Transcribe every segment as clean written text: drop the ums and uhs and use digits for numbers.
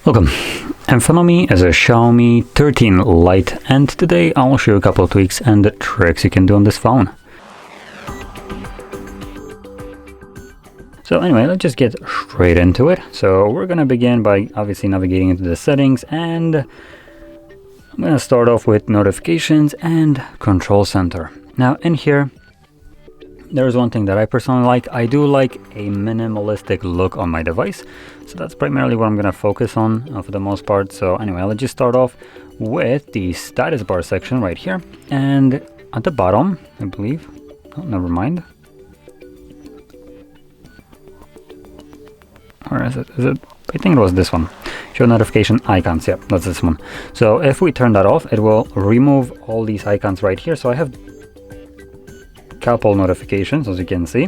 Welcome. In front of me is a Xiaomi 13 Lite, and today I'll show you a couple of tweaks and tricks you can do on this phone. So anyway, let's just get straight into it. So we're gonna begin by obviously navigating into the settings, and I'm gonna start off with notifications and control center. Now in here, there's one thing that I personally like. I do like a minimalistic look on my device. So that's primarily what I'm going to focus on for the most part. So anyway, let's just start off with the status bar section right here. And at the bottom, I believe, oh, never mind. Or is it? I think it was this one. Show notification icons. Yeah, that's this one. So if we turn that off, it will remove all these icons right here. So I have couple notifications, as you can see,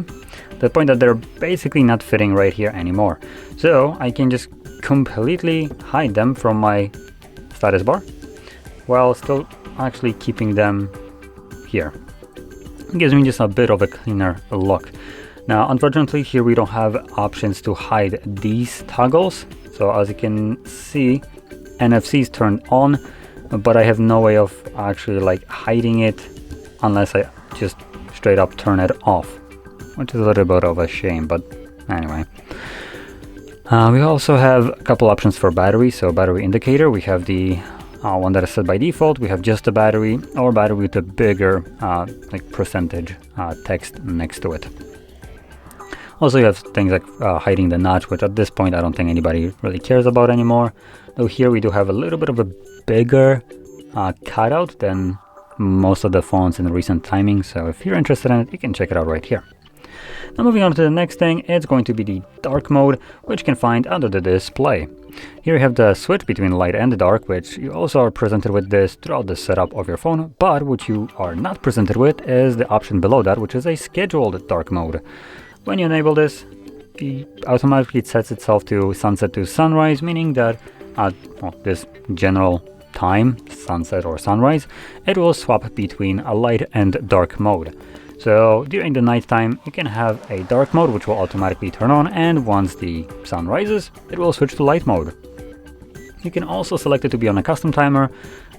the point that they're basically not fitting right here anymore. So I can just completely hide them from my status bar while still actually keeping them here. It gives me just a bit of a cleaner look. Now unfortunately here we don't have options to hide these toggles. So as you can see, NFC is turned on, but I have no way of actually like hiding it unless I just straight up turn it off, which is a little bit of a shame, but anyway. We also have a couple options for battery. So battery indicator, we have the one that is set by default. We have just a battery, or battery with a bigger like percentage text next to it. Also you have things like hiding the notch, which at this point I don't think anybody really cares about anymore. Though here we do have a little bit of a bigger cutout than most of the phones in recent timing, so if you're interested in it, you can check it out right here. Now moving on to the next thing, it's going to be the dark mode, which you can find under the display. Here you have the switch between light and dark, which you also are presented with this throughout the setup of your phone, but what you are not presented with is the option below that, which is a scheduled dark mode. When you enable this, it automatically sets itself to sunset to sunrise, meaning that this general time, sunset or sunrise, it will swap between a light and dark mode. So during the night time you can have a dark mode which will automatically turn on, and once the sun rises it will switch to light mode. You can also select it to be on a custom timer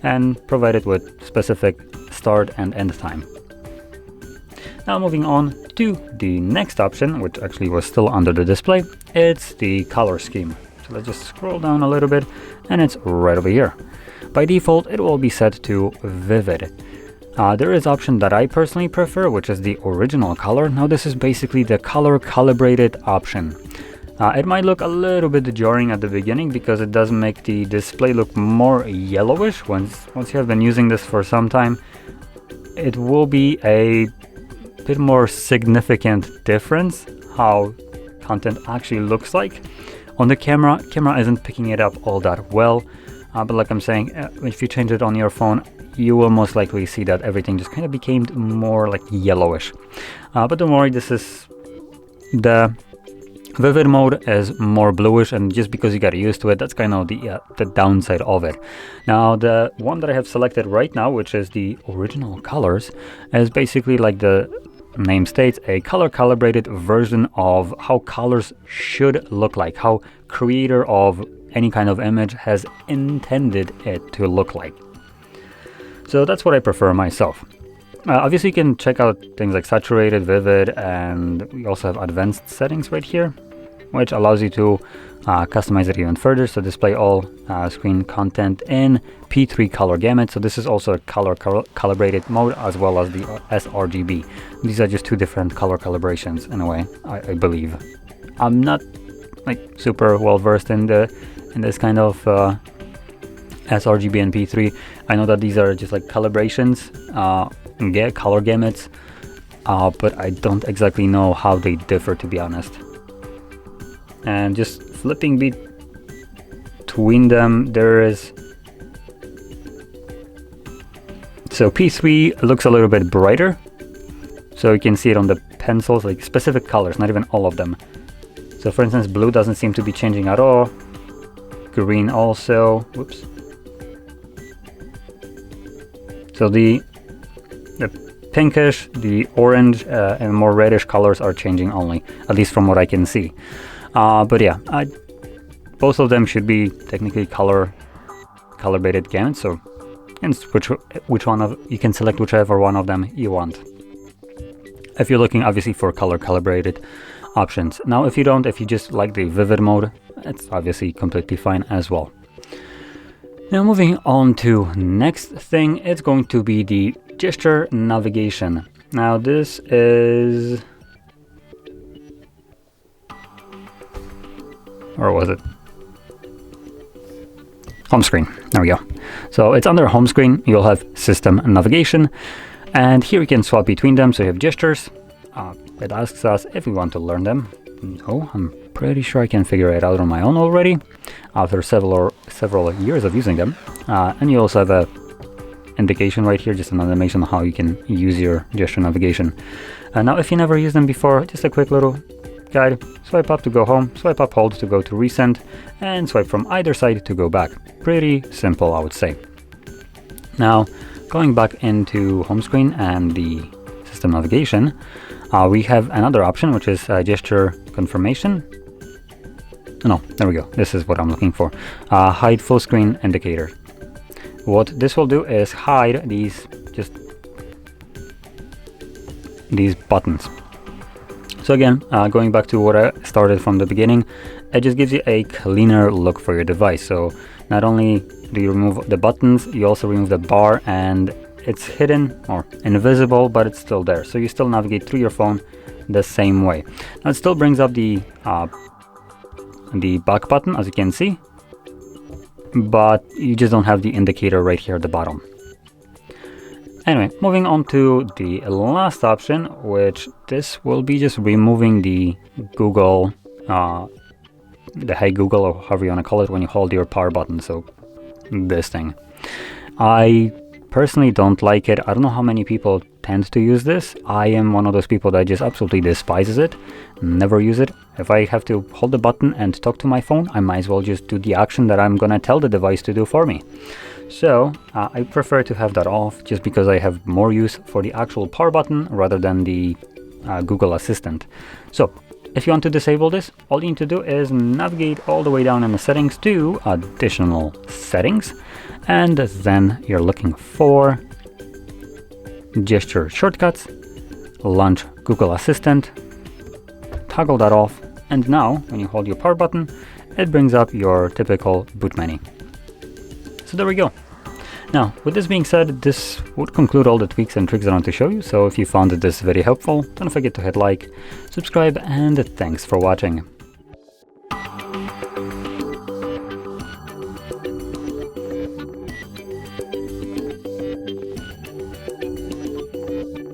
and provide it with specific start and end time. Now moving on to the next option, which actually was still under the display, it's the color scheme. So let's just scroll down a little bit and it's right over here. By default, it will be set to vivid. There is an option that I personally prefer, which is the original color. Now this is basically the color calibrated option. It might look a little bit jarring at the beginning because it does make the display look more yellowish. Once you have been using this for some time, it will be a bit more significant difference how content actually looks like. On the camera isn't picking it up all that well. But like I'm saying, if you change it on your phone, you will most likely see that everything just kind of became more like yellowish. But don't worry, this is the vivid mode is more bluish, and just because you got used to it, that's kind of the downside of it. Now the one that I have selected right now, which is the original colors, is basically like the name states, a color calibrated version of how colors should look like, how creator of any kind of image has intended it to look like. So that's what I prefer myself. Obviously you can check out things like saturated, vivid, and we also have advanced settings right here, which allows you to customize it even further. So display all screen content in P3 color gamut. So this is also a color calibrated mode, as well as the sRGB. These are just two different color calibrations in a way, I believe. I'm not like super well versed in this kind of sRGB and P3. I know that these are just like calibrations, color gamuts, but I don't exactly know how they differ, to be honest. And just flipping between them, there is, so P3 looks a little bit brighter, so you can see it on the pencils, like specific colors, not even all of them. So for instance, blue doesn't seem to be changing at all. Green also, whoops. So the pinkish, the orange, and more reddish colors are changing only, at least from what I can see. But yeah, both of them should be technically calibrated gamuts, so which one of you can select whichever one of them you want. If you're looking obviously for color calibrated options. Now if you don't, if you just like the vivid mode, it's obviously completely fine as well. Now moving on to next thing, it's going to be the gesture navigation. Now this is, or was it home screen? There we go. So it's under home screen, you'll have system navigation, and here you can swap between them. So you have gestures. It asks us if we want to learn them. No, I'm pretty sure I can figure it out on my own already after several years of using them. And you also have a indication right here, just an animation on how you can use your gesture navigation. Now if you never used them before, just a quick little guide. Swipe up to go home, swipe up hold to go to recent, and swipe from either side to go back. Pretty simple, I would say. Now going back into home screen and the system navigation, we have another option, which is gesture confirmation. No, there we go. This is what I'm looking for. Hide full screen indicator. What this will do is hide these buttons. So again, going back to what I started from the beginning, it just gives you a cleaner look for your device. So not only do you remove the buttons, you also remove the bar, and it's hidden or invisible, but it's still there. So you still navigate through your phone the same way. Now it still brings up the back button, as you can see, but you just don't have the indicator right here at the bottom. Anyway, moving on to the last option, which this will be just removing the Google, the Hey Google, or however you want to call it, when you hold your power button. So this thing, I personally don't like it. I don't know how many people tend to use this. I am one of those people that just absolutely despises it, never use it. If I have to hold the button and talk to my phone, I might as well just do the action that I'm gonna tell the device to do for me. So I prefer to have that off, just because I have more use for the actual power button rather than the Google Assistant. So if you want to disable this, all you need to do is navigate all the way down in the settings to additional settings, and then you're looking for gesture shortcuts, launch Google Assistant, toggle that off, and now when you hold your power button, it brings up your typical boot menu. So there we go. Now, with this being said, this would conclude all the tweaks and tricks I want to show you. So if you found this very helpful, don't forget to hit like, subscribe, and thanks for watching.